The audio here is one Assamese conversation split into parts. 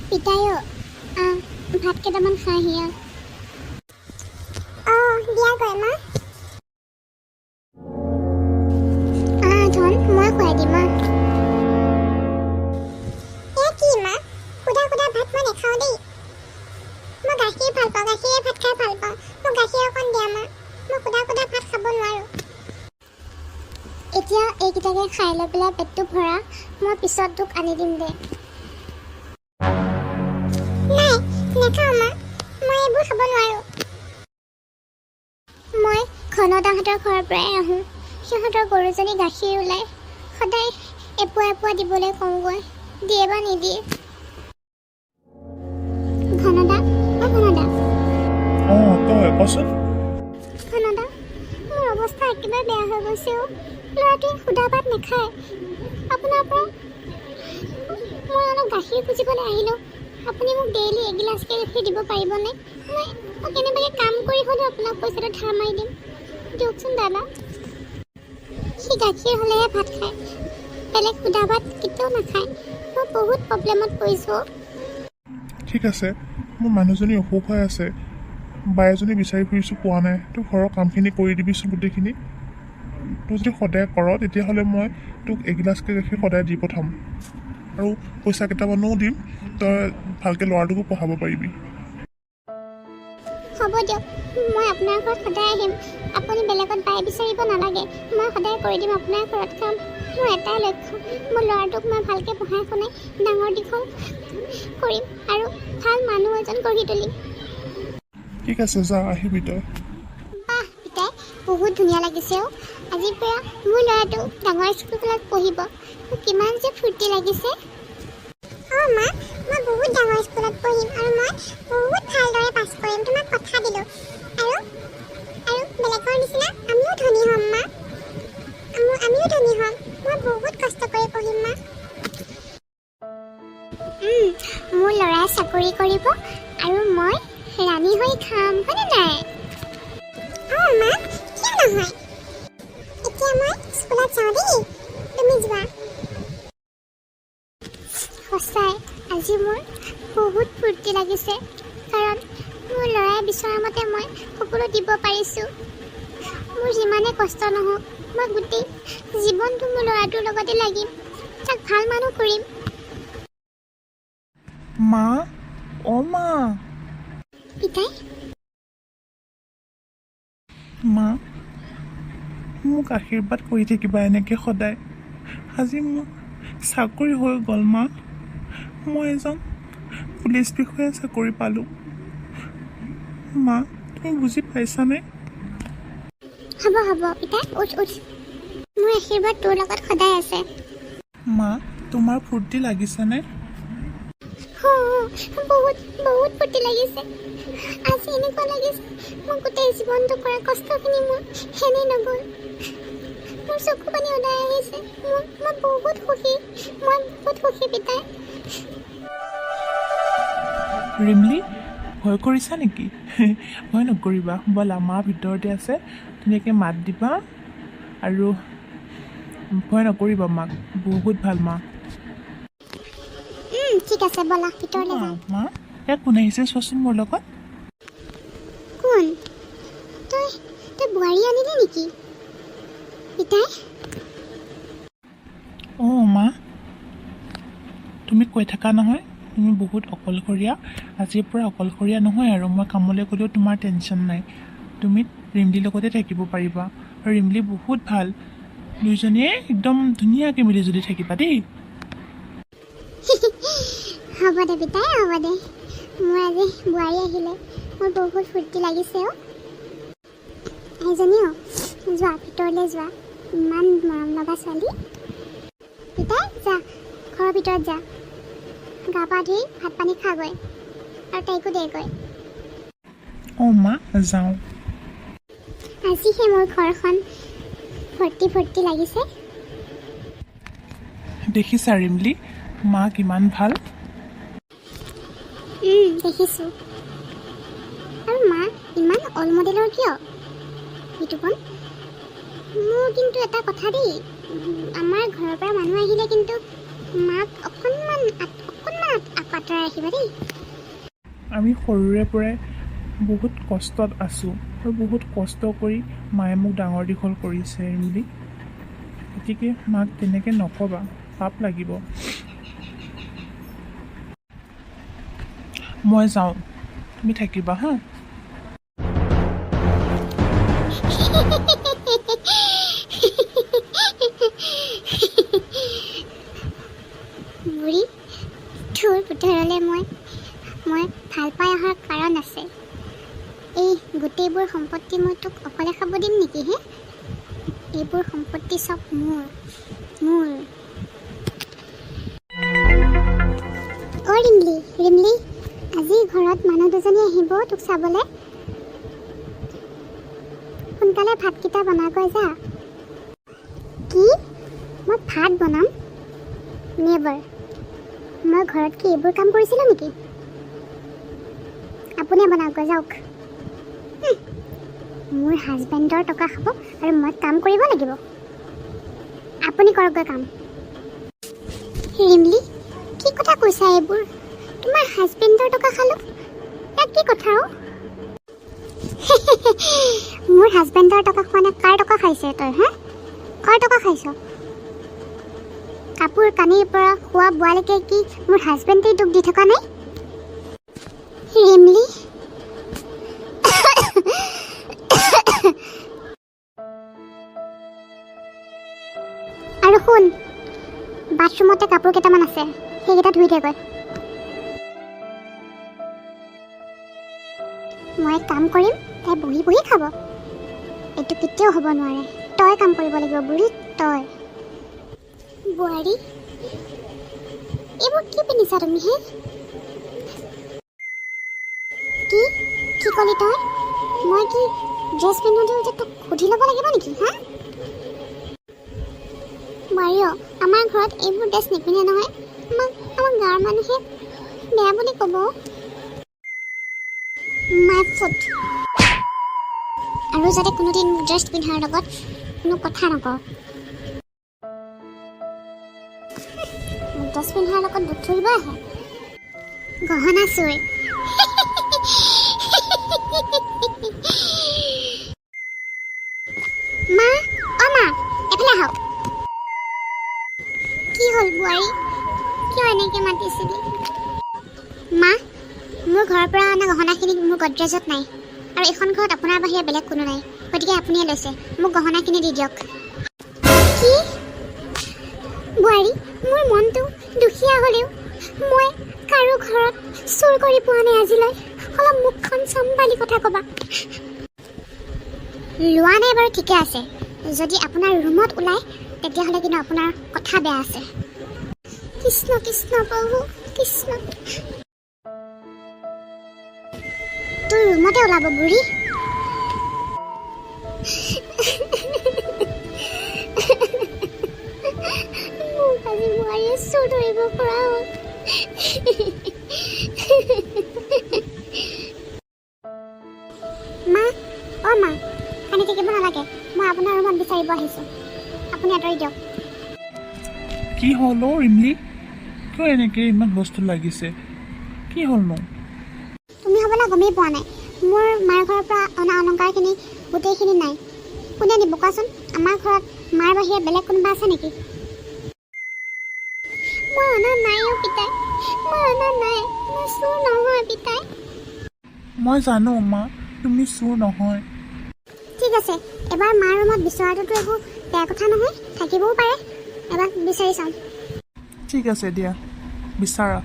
পিতায়ো ভাত কেইটামান খাহি দিয়া গৈ মা ধন মই খুৱাই দিম কি মা সুধা সুধা ভাত মই নেখাওঁ দেই মই গাখীৰ ভাল পাওঁ গাখীৰে ভাত খাই ভাল পাওঁ মোক গাখীৰ অকণ দিয়া মা মই সুধা সুধা ভাত খাব নোৱাৰোঁ এতিয়া এইকেইটাকে খাই লৈ পেলাই পেটটো ভৰা মই পিছত তোক আনি দিম দে নাই নেখাওঁ মা মই এইবোৰ খাব নোৱাৰোঁ মই ঘনদাহঁতৰ ঘৰৰ পৰাই আহোঁ সিহঁতৰ গৰুজনী গাখীৰ ওলাই সদায় এপোৱা এপোৱা দিবলৈ কওঁগৈ দিয়ে বা নিদিয়ে ঘনদা ঘনদা তই কচোন ঘনদা মোৰ অৱস্থা একেবাৰে বেয়া হৈ গৈছে ল'ৰাটোৱে সুধা ভাত নাখায় আপোনাৰ পৰা মই অলপ গাখীৰ খুজিবলৈ আহিলোঁ আপুনি মোক ডেইলি এগিলাচকৈ গাখীৰ দিব পাৰিবনে মই কেনেবাকৈ কাম কৰি হ'লেও আপোনাক পইচাটো ধাৰ মাৰি দিম দিয়কচোন দাদা সি গাখীৰ হ'লেহে ভাত খায় বেলেগ সুধা ভাত কেতিয়াও নাখায় মই বহুত প্ৰব্লেমত পৰিছোঁ ঠিক আছে মোৰ মানুহজনী অসুখ হৈ আছে বাই এজনী বিচাৰি ফুৰিছোঁ পোৱা নাই তোৰ ঘৰৰ কামখিনি কৰি দিবিচোন গোটেইখিনি তই যদি সদায় কৰ তেতিয়াহ'লে মই তোক এগিলাচকৈ গাখীৰ সদায় দি পঠাম আৰু পইচা কেইটামানো দিম তই ভালকৈ ল'ৰাটোকো পঢ়াব পাৰিবি হ'ব দিয়ক মই আপোনাৰ ঘৰত সদায় আহিম আপুনি বেলেগত বাই বিচাৰিব নালাগে মই সদায় কৰি দিম আপোনাৰ ঘৰত কাম মোৰ এটাই লক্ষ্য মোৰ ল'ৰাটোক মই ভালকৈ পঢ়াই শুনাই ডাঙৰ দীঘল কৰিম আৰু ভাল মানুহ এজন গঢ়ি তুলিম ঠিক আছে যা আহিবি তই বাহ পিতাই বহুত ধুনীয়া লাগিছে আজিৰ পৰা মোৰ ল'ৰাটো ডাঙৰ স্কুলত পঢ়িব মোৰ কিমান যে ফূৰ্তি লাগিছে মা মই বহুত ডাঙৰ স্কুলত পঢ়িম আৰু মই বহুত ভালদৰে পাছ কৰিম তোমাক কথা দিলোঁ আৰু বেলেগৰ নিচিনা আমিও ধনী হ'ম মা আমিও ধনী হ'ম মই বহুত কষ্ট কৰি পঢ়িম মা মোৰ ল'ৰাই চাকৰি কৰিব আৰু মই ৰাণী হৈ খাম হয়নে নাই মা কিয় নহয় এতিয়া মই স্কুলত যাওঁ দেই তুমি যোৱা সঁচাই আজি মোৰ বহুত ফূৰ্তি লাগিছে কাৰণ মোৰ ল'ৰাই বিচৰা মতে মই সকলো দিব পাৰিছোঁ মোৰ যিমানে কষ্ট নহওক মই গোটেই জীৱনটো মোৰ ল'ৰাটোৰ লগতে লাগিম তাক ভাল মানুহ কৰিম মা মা পিতাই মা মোক আশীৰ্বাদ কৰি থাকিবা এনেকৈ সদায় আজি মোৰ চাকৰি হৈ গ'ল মা মই এজন পুলিচ বিষয়া চাকৰি পালোঁ মা তুমি বুজি পাইছানে হ'ব পিতাই উঠ মোৰ আশীৰ্বাদ তোৰ লগত সদায় আছে মা তোমাৰ ফূৰ্তি লাগিছেনে বহুত বহুত ফূৰ্তি লাগিছে আজি এনেকুৱা লাগিছে মই গোটেই জীৱনটো কৰা কষ্টখিনি মোৰ সেনে নগ'ল মোৰ চকু পানী ওলাই আহিছে মই বহুত সুখী পিতাই ৰিমলি ভয় কৰিছা নেকি ভয় নকৰিবা ব'লা মা ভিতৰতে আছে ধুনীয়াকৈ মাত দিবা আৰু ভয় নকৰিবা মাক বহুত ভাল মা ঠিক আছে ব'লা ভিতৰলৈ যাওঁ মা ইয়াত কোন আহিছে চোৱাচোন মোৰ লগত কোন তই বোৱাৰী আনিলি নেকি পিতাই মা তুমি কৈ থাকা নহয় তুমি বহুত অকলশৰীয়া আজিৰ পৰা অকলশৰীয়া নহয় আৰু মই কামলৈ গ'লেও তোমাৰ টেনশ্যন নাই তুমি ৰিমলিৰ লগতে থাকিব পাৰিবা আৰু ৰিমলি বহুত ভাল দুইজনীয়ে একদম ধুনীয়াকৈ মিলি জুলি থাকিবা দেই হ'ব দে পিতাই হ'ব দে মোৰ আজি বোৱাৰী আহিলে মোৰ বহুত ফূৰ্তি লাগিছে এজনী যোৱা ভিতৰলৈ যোৱা ইমান মৰম লগা ছোৱালী পিতাই যা ঘৰৰ ভিতৰত যা গা পা ধুই ভাত পানী খাগৈ আৰু তাইকো দেগৈ মা যাওঁ আজিহে মোৰ ঘৰখন ভৰ্তি লাগিছে দেখিছা ৰিমলি মা কিমান ভাল দেখিছোঁ আৰু মা ইমান অল মডেলৰ কিয় বিতুপন মোৰ কিন্তু এটা কথা দেই আমাৰ ঘৰৰ পৰা মানুহ আহিলে কিন্তু মাক অকণমান আঁতৰাই ৰাখিবা দেই। আমি সৰুৰে পৰাই বহুত কষ্টত আছোঁ আৰু বহুত কষ্ট কৰি মায়ে মোক ডাঙৰ দীঘল কৰিছে বুলি, গতিকে মাক তেনেকৈ নক'বা, পাপ লাগিব। মই যাওঁ, তুমি থাকিবা হা। বুঢ়ী তোৰ ভিতৰলৈ মই ভাল পাই অহাৰ কাৰণ আছে। এই গোটেইবোৰ সম্পত্তি মই তোক অকলে খাব দিম নেকি হে? এইবোৰ সম্পত্তি চব মোৰ। অ' ৰিমলি, আজি ঘৰত মানুহ দুজনী আহিব তোক চাবলৈ। সোনকালে ভাতকেইটা বনাকৈ যা। কি? মই ভাত বনাম? নেভাৰ। মই ঘৰত কি এইবোৰ কাম কৰিছিলোঁ নেকি? আপুনি বনাওকগৈ যাওক। মোৰ হাজবেণ্ডৰ টকা খাব আৰু মই কাম কৰিব লাগিব। আপুনি কৰকগৈ কাম। ৰিমলি, কি কথা কৈছা এইবোৰ? তোমাৰ হাজবেণ্ডৰ টকা খালোঁ? ইয়াত কি কথা অ'? মোৰ হাজবেণ্ডৰ টকা খোৱা নে কাৰ টকা খাইছে তই হা? কাৰ টকা খাইছ? কাপোৰ কানিৰ পৰা খোৱা বোৱালৈকে কি মোৰ হাজবেণ্ডেই তোক দি থকা নাই? ৰিমলি, আৰু শুন, বাথৰুমতে কাপোৰ কেইটামান আছে, সেইকেইটা ধুই দে গৈ। মই কাম কৰিম, তাই বহি বহি খাব। এইটো কেতিয়াও হ'ব নোৱাৰে। তই কাম কৰিব লাগিব বুঢ়ী, তই। বোৱাৰী, এইবোৰ কি পিন্ধিছা তুমি হে? কি ক'লি তই? মই কি ড্ৰেছ পিন্ধোঁতে যে তোক সুধি ল'ব লাগিব নেকি হা? বোৱাৰী, আমাৰ ঘৰত এইবোৰ ড্ৰেছ নিপিন্ধে নহয়। আমাৰ গাঁৱৰ মানুহে বেয়া বুলি ক'ব। My foot. আৰু যাতে কোনোদিন ড্ৰেছ পিন্ধাৰ লগত কোনো কথা নকওঁ। ড্ৰেছ পিন্ধাৰ লগত বুট ধৰিব আহে। গহনা চুৰ। মা, এফালে আহক। কি হ'ল বোৱাৰী, কিয় এনেকৈ মাতিছিলি? মা, মোৰ ঘৰৰ পৰা অনা গহনাখিনি মোৰ গডৰেজত নাই, আৰু এইখন ঘৰত আপোনাৰ বাহিৰে বেলেগ কোনো নাই, গতিকে আপুনিয়ে লৈছে। মোক গহনাখিনি দি দিয়ক। কি? বোৱাৰী, মোৰ মনটো দুখীয়া হ'লেও মই কাৰো ঘৰত চুৰ কৰি পোৱা নাই আজিলৈ। অলপ মুখখন চম্ভালি কথা ক'বা। লোৱা নাই বাৰু, ঠিকে আছে। যদি আপোনাৰ ৰুমত ওলায় তেতিয়াহ'লে কিন্তু আপোনাৰ কথা বেয়া আছে। কৃষ্ণ কৃষ্ণ প্ৰভু কৃষ্ণ। তোৰ ৰুমতে ওলাব বুঢ়ী। মোক আজি বোৱাৰীয়ে চুৰ ধৰিব পৰা হ'ল। মা, কান্দি থাকিব নালাগে। মই আপোনাৰ ৰুমত বিচাৰিব আহিছোঁ। আপুনি আঁতৰি দিয়ক। কি হ'ল অ' ৰিমলি? কিয় এনেকৈ ইমান বস্তু লাগিছে? কি হ'লনো? তুমি হ'বলা গমেই পোৱা নাই। মোৰ মাৰ ঘৰৰ পৰা অনা অলংকাৰখিনি গোটেইখিনি নাই। কোনে নিব কোৱাচোন? আমাৰ ঘৰত মাৰ বাহিৰে বেলেগ কোনোবা আছে নেকি? মই অনা নাই অ' পিতাই, মই অনা নাই। মই চুৰ নহয় পিতাই। মই জানো মা, তুমি চুৰ নহয়। ঠিক আছে, এবাৰ মাৰ ৰুমত বিচৰাটোতো একো বেয়া কথা নহয়, থাকিবও পাৰে। এবাৰ বিচাৰি চাওঁ। ঠিক আছে দিয়া, বিচাৰা।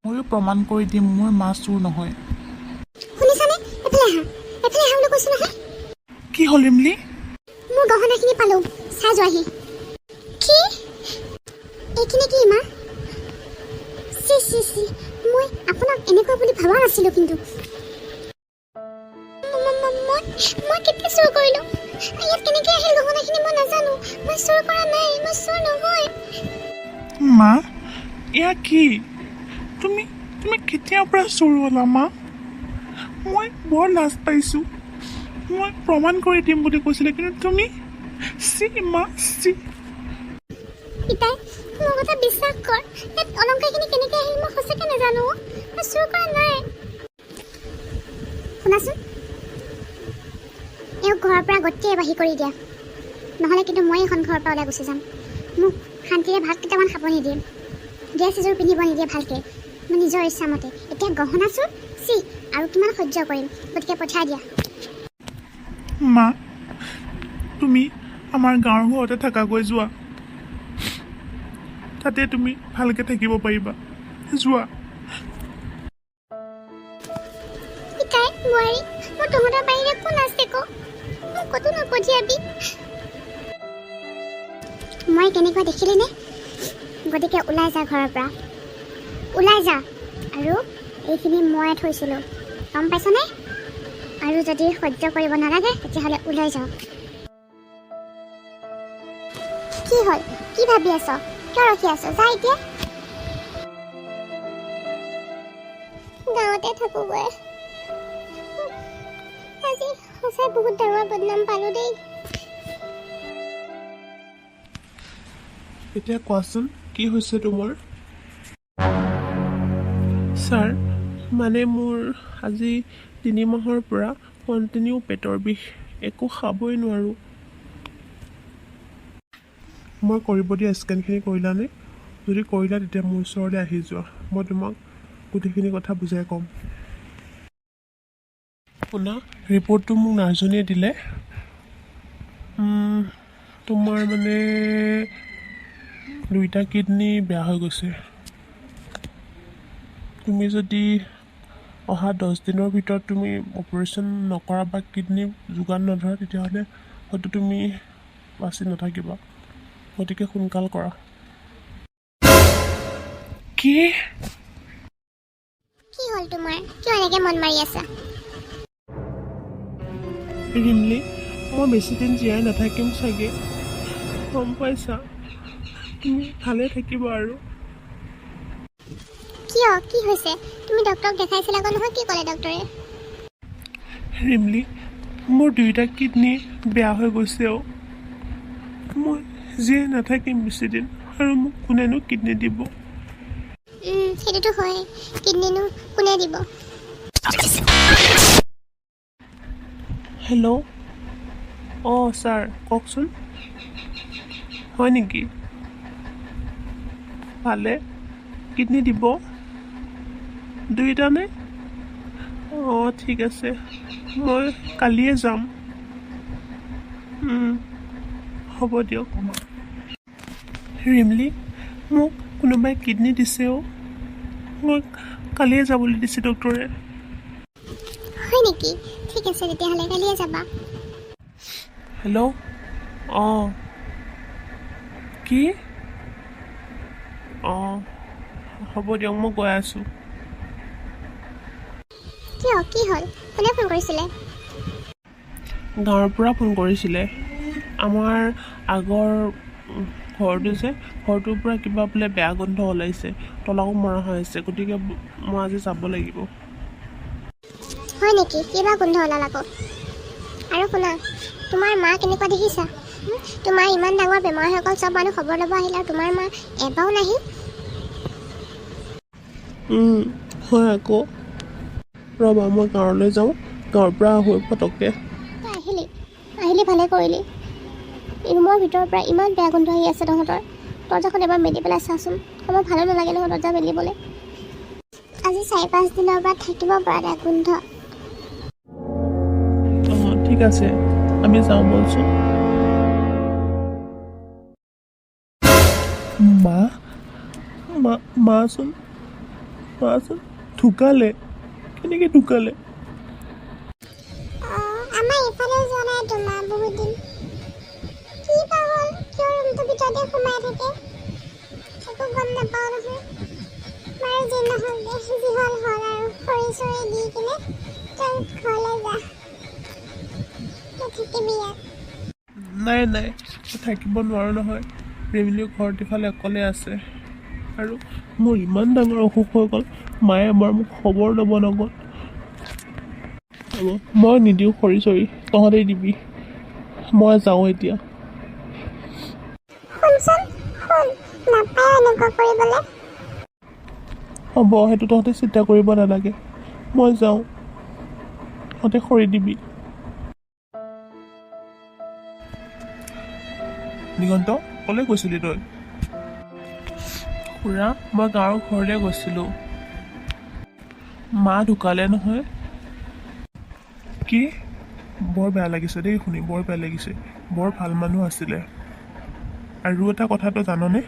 ময়ো প্ৰমাণ কৰি দিম মোৰ মা চুৰ নহয়। শুনিছানে? এফালে আহা বুলি কৈছোঁ নহয়। কি হ'ল ৰিমলি? মোৰ গহনাখিনি পালোঁ, চাই যোৱাহি। কি? এইখিনি কি মা? চি মই আপোনাক এনেকুৱা বুলি ভবা নাছিলোঁ। কিন্তু মই কেতিয়া চুৰ কৰিলোঁ? ইয়াত কেনেকৈ আহিল গহনাখিনি মই নাজানো। মই চুৰ কৰা নাই, মই চুৰ নহয়। মা, এয়া কি? তুমি কেতিয়াৰ পৰা চুৰ হ'লা মা? মই বৰ লাজ পাইছোঁ। মই প্ৰমাণ কৰি দিম বুলি কৈছিলে, কিন্তু তুমি মা। পিতাই, মোৰ কথা বিশ্বাস কৰ। ইয়াত অলংকাৰখিনি কেনেকৈ আহিল মই সঁচাকৈ নাজানো। কৰা নাই। শুনাচোন, এওঁক ঘৰৰ পৰা গোটেই বাহিৰ কৰি দিয়া, নহ'লে কিন্তু মই এইখন ঘৰৰ পৰা ওলাই গুচি যাম। মোক শান্তিৰে ভাত কেইটামান খাব নিদিয়ে, ড্ৰেছ এযোৰ পিন্ধিব নিদিয়ে ভালকৈ, মই নিজৰ ইচ্ছামতে। এতিয়া গহনাচোন চি আৰু কিমান সহ্য কৰিম, গতিকে পঠিয়াই দিয়া। মা, তুমি আমাৰ গাঁৱৰ ঘৰতে থাকাকৈ যোৱা, তাতে তুমি ভালকৈ থাকিব পাৰিবা। যোৱা। পিতাই, বোৱাৰী, মোৰ তহঁতৰ বাহিৰে কোন আছে ক? মোক ক'তো নপঠিয়াবি। মই কেনেকুৱা দেখিলি নে? গতিকে ওলাই যা ঘৰৰ পৰা, ওলাই যা। আৰু এইখিনি মই থৈছিলোঁ, গম পাইছনে? আৰু যদি সহ্য কৰিব নালাগে তেতিয়াহ'লে ওলাই যাওক। কি হ'ল? কি ভাবি আছ? কিয় ৰখি আছ? যা এতিয়া। গাঁৱতে থাকোগৈ। আজি সঁচাই বহুত ডাঙৰ বদনাম পালোঁ দেই। এতিয়া কোৱাচোন, কি হৈছে তোমাৰ? ছাৰ, মানে মোৰ আজি 3 মাহৰ পৰা কণ্টিনিউ পেটৰ বিষ, একো খাবই নোৱাৰোঁ। মই কৰিব দিয়া স্কেনখিনি কৰিলানে? যদি কৰিলা তেতিয়া মোৰ ওচৰলৈ আহি যোৱা, মই তোমাক গোটেইখিনি কথা বুজাই ক'ম। শুনা, ৰিপৰ্টটো মোক নাৰ্ছজনীয়ে দিলে। তোমাৰ মানে 2টা কিডনী বেয়া হৈ গৈছে। তুমি যদি অহা 10 দিনৰ ভিতৰত তুমি অপাৰেশ্যন নকৰা বা কিডনী যোগান নধৰা, তেতিয়াহ'লে হয়তো তুমি বাচি নাথাকিবা। গতিকে সোনকাল কৰা। কি? কি হ'ল তোমাৰ? কিয় এনেকৈ মন মাৰি আছা? ৰিমলি, মই বেছিদিন জীয়াই নাথাকিম চাগে, গম পাইছা? তুমি ভালে থাকিবা আৰু। কিয়? কি হৈছে? তুমি ডক্টৰক দেখাইছিলা আকৌ নহয়, কি ক'লে ডক্টৰে? ৰিমলি, মোৰ 2টা কিডনী বেয়া হৈ গৈছে অ'। মই জীয়াই নাথাকিম বেছিদিন, আৰু মোক কোনেনো কিডনী দিব? সেইটোতো হয়, কিডনীনো কোনে দিব? হেল্ল', অঁ ছাৰ, কওকচোন। হয় নেকি? ভালে, কিডনী দিব? 2টা নে? অঁ ঠিক আছে, মই কালিয়ে যাম। হ'ব দিয়ক। ৰিমলি, মোক কোনোবাই কিডনী দিছেও, মই কালিয়ে যাবলৈ দিছে ডক্টৰে। হয় নেকি? ঠিক আছে তেতিয়াহ'লে কালিয়ে যাবা। হেল্ল', অঁ কি? অঁ হ'ব দিয়ক, মই গৈ আছোঁ। কিয়? কি হ'ল? কোনে ফোন কৰিছিলে? গাঁৱৰ পৰা ফোন কৰিছিলে। আমাৰ আগৰ ঘৰটো যে, ঘৰটোৰ পৰা কিবা বোলে বেয়া গোন্ধ ওলাইছে, তলাও মৰা হৈ আছে, গতিকে মই আজি যাব লাগিব। হয় নেকি? কিবা গোন্ধ ওলাল আকৌ? আৰু শুনা, তোমাৰ মা কেনেকুৱা দেখিছা? তোমাৰ ইমান ডাঙৰ বেমাৰ হৈ গ'ল, চব মানুহ খবৰ ল'ব আহিলে, আৰু তোমাৰ মা এবাৰো নাহিল। হয় আকৌ। ৰ'বা, মই গাঁৱলৈ যাওঁ, গাঁৱৰ পৰা আহোঁ পটককৈ। তই আহিলি ভালে কৰিলি। ৰুমৰ ভিতৰৰ পৰা ইমান বেয়া গোন্ধ আহি আছে তহঁতৰ। দৰ্জাখন এবাৰ মেলি পেলাই চাচোন, আমাৰ ভালো নালাগে নহয় দৰ্জা মেলিবলৈ। আজি 4-5 দিনৰ পৰা থাকিব পৰা নাই গোন্ধ। অঁ ঠিক আছে, আমি যাওঁ বলচোন। মাচোন ঢুকালে? কেনেকৈ ঢুকালে? আমাৰ ইফালেও যোৱা নাই তোমাৰ বহুত দিন। কি বা হ'ল? কিয় ৰুমটোৰ ভিতৰতে সোমাই থাকে? একো গম নাপাওঁ নহয়। বাৰু যি নহ'ল দে, যি হ'ল হ'ল আৰু খৰি চৰি দি কিনে তই ঘৰলৈ যা, নাথাকিবি ইয়াত। নাই মই থাকিব নোৱাৰোঁ নহয়। ৰেমিলিও ঘৰত ইফালে অকলে আছে, আৰু মোৰ ইমান ডাঙৰ অসুখ হৈ গ'ল, মায়ে এবাৰ মোক খবৰ ল'ব নগ'ল। মই নিদিওঁ খৰি চৰি, তহঁতেই দিবি। মই যাওঁ এতিয়া। শুনচোন, শুন, নাপায় এনেকুৱা কৰিবলৈ। হ'ব, সেইটো তহঁতে চিন্তা কৰিব নালাগে। মই যাওঁ, তহঁতে খৰি দিবি। দিগন্ত, ক'লৈ গৈছিলি তই? খুৰা, মই গাঁৱৰ ঘৰলৈ গৈছিলোঁ। মা ঢুকালে নহয়। কি? বৰ বেয়া লাগিছে দেই শুনি, বৰ বেয়া লাগিছে। বৰ ভাল মানুহ আছিলে। আৰু এটা কথা তই জাননে?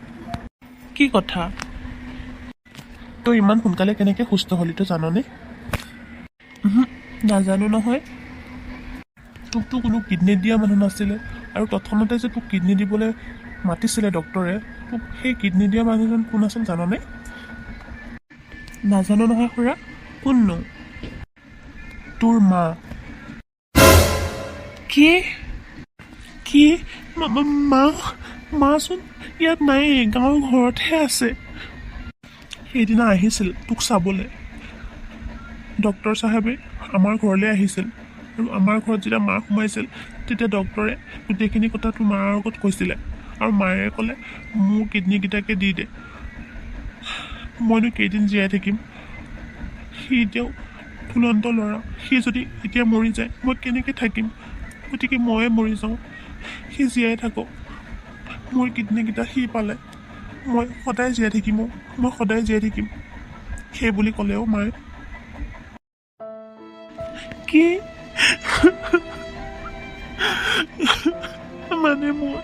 কি কথা? তই ইমান সোনকালে কেনেকৈ সুস্থ হলি তই জাননে? নাজানো নহয়। তোকতো কোনো কিডনী দিয়া মানুহ নাছিলে, আৰু তৎক্ষণতে যে তোক কিডনী দিবলৈ মাতিছিলে ডক্টৰে, তোক সেই কিডনী দিয়া মানুহজন কোন আছিল জাননে? নাজানো নহয় খুৰা। কোননো? তোৰ মা। কি? কি? মাচোন ইয়াত নাই, গাঁৱৰ ঘৰতহে আছে। সেইদিনা আহিছিল তোক চাবলৈ। ডক্টৰ চাহেবে আমাৰ ঘৰলৈ আহিছিল, আৰু আমাৰ ঘৰত যেতিয়া মা সোমাইছিল তেতিয়া ডক্টৰে গোটেইখিনি কথা তোৰ মাৰ আগত কৈছিলে, আৰু মায়ে ক'লে মোৰ কিডনীকেইটাকে দি দে, মইনো কেইদিন জীয়াই থাকিম। সি এতিয়াও ফুলন্ত ল'ৰা, সি যদি এতিয়া মৰি যায় মই কেনেকৈ থাকিম? গতিকে ময়ে মৰি যাওঁ, সি জীয়াই থাকক। মোৰ কিডনীকেইটা সি পালে মই সদায় জীয়াই থাকিম, মই সদায় জীয়াই থাকিম, সেই বুলি ক'লেও মায়ে। কি? মানে মোৰ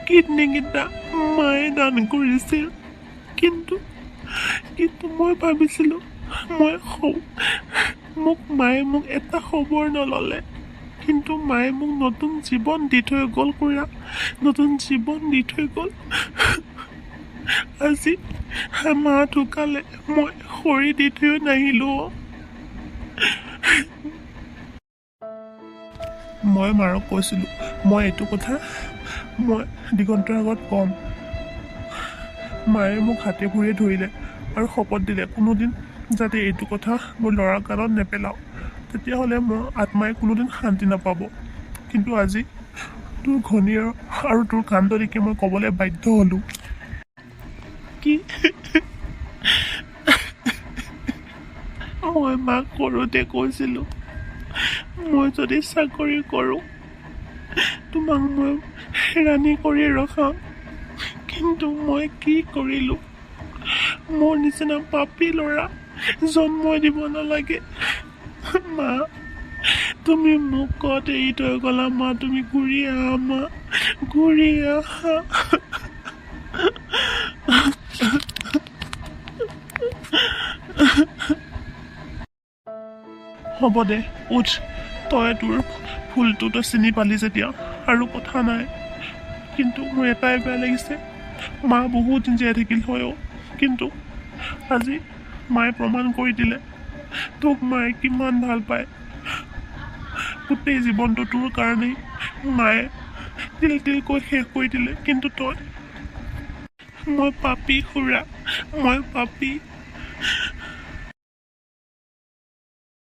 কিডনীকেইটা মায়ে দান কৰিছিল, কিন্তু মই ভাবিছিলোঁ মায়ে মোক এটা খবৰ নল'লে, কিন্তু মায়ে মোক নতুন জীৱন দি থৈ গ'ল খুৰা, নতুন জীৱন দি থৈ গ'ল। আজি মা ঢুকালে, মই খৰি দি থৈও নাহিলোঁ। মই মাৰক কৈছিলোঁ মই এইটো কথা মই দিগন্তৰ আগত ক'ম। মায়ে মোক হাতে ভৰিয়ে ধৰিলে আৰু শপত দিলে কোনোদিন যাতে এইটো কথা মোৰ ল'ৰাৰ কাণত নেপেলাওঁ, তেতিয়াহ'লে মোৰ আত্মাই কোনোদিন শান্তি নাপাব। কিন্তু আজি তোৰ ঘনীৰ আৰু তোৰ কাণ্ড দেখি মই ক'বলৈ বাধ্য হ'লোঁ। কি? মই মাক সৰুতে কৈছিলোঁ মই যদি চাকৰি কৰোঁ তোমাক মই ৰাণী কৰি ৰখাম, কিন্তু মই কি কৰিলোঁ? মোৰ নিচিনা পাপী ল'ৰা জন্মই দিব নালাগে। মা, তুমি মোক ক'ত এৰি থৈ গ'লা? মা, তুমি ঘূৰি আহা, মা, ঘূৰি আহা। হ'ব দে, উঠ, তই তোৰ ভুলটো তই চিনি পালি যেতিয়া আৰু কথা নাই। কিন্তু মোৰ এটাই বেয়া লাগিছে, মা বহুত দিন জীয়াই থাকিল হয়ও, কিন্তু আজি মায়ে প্ৰমাণ কৰি দিলে তোক মায়ে কিমান ভাল পায়। গোটেই জীৱনটো তোৰ কাৰণেই মায়ে তিল তিলকৈ শেষ কৰি দিলে, কিন্তু তই। মই পাপী খুৰা, মই পাপী।